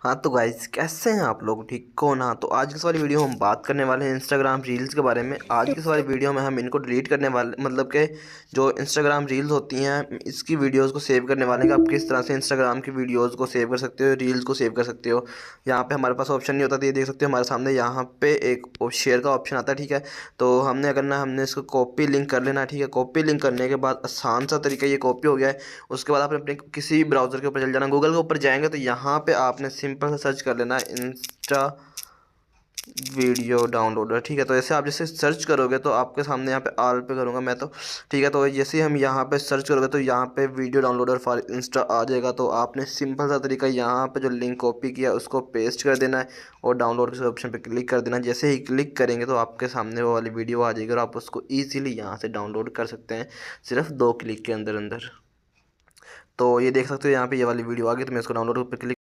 हाँ तो गाइस, कैसे हैं आप लोग? ठीक हो ना? तो आज की इस वाली वीडियो में हम बात करने वाले हैं इंस्टाग्राम रील्स के बारे में। आज की इस वाली वीडियो में हम इनको डिलीट करने वाले, मतलब कि जो इंस्टाग्राम रील्स होती हैं इसकी वीडियोस को सेव करने वाले हैं कि आप किस तरह से इंस्टाग्राम की वीडियोस को सेव कर सकते हो, रील्स को सेव कर सकते हो। यहाँ पे हमारे पास ऑप्शन नहीं होता, तो ये देख सकते हो हमारे सामने यहाँ पे एक शेयर का ऑप्शन आता है। ठीक है, तो हमने करना है, हमने इसको कॉपी लिंक कर लेना है। ठीक है, कॉपी लिंक करने के बाद आसान सा तरीका, ये कॉपी हो गया है। उसके बाद आपने अपने किसी भी ब्राउज़र के ऊपर चल जाना, गूगल के ऊपर जाएंगे तो यहाँ पे आपने सिंपल सा सर्च कर लेना है इंस्टा वीडियो डाउनलोडर। ठीक है, तो ऐसे आप जैसे सर्च करोगे तो आपके सामने यहाँ पे ऑल पे करूँगा मैं तो। ठीक है, तो जैसे ही हम यहाँ पे सर्च करोगे तो यहाँ पे वीडियो डाउनलोडर फॉर इंस्टा आ जाएगा। तो आपने सिंपल सा तरीका, यहाँ पे जो लिंक कॉपी किया उसको पेस्ट कर देना है और डाउनलोड के ऑप्शन पे क्लिक कर देना है। जैसे ही क्लिक करेंगे तो आपके सामने वो वाली वीडियो आ जाएगी और आप उसको ईजिली यहाँ से डाउनलोड कर सकते हैं, सिर्फ 2 क्लिक के अंदर अंदर। तो ये देख सकते हो यहाँ पे ये वाली वीडियो आ गई, तो मैं इसको डाउनलोड पे क्लिक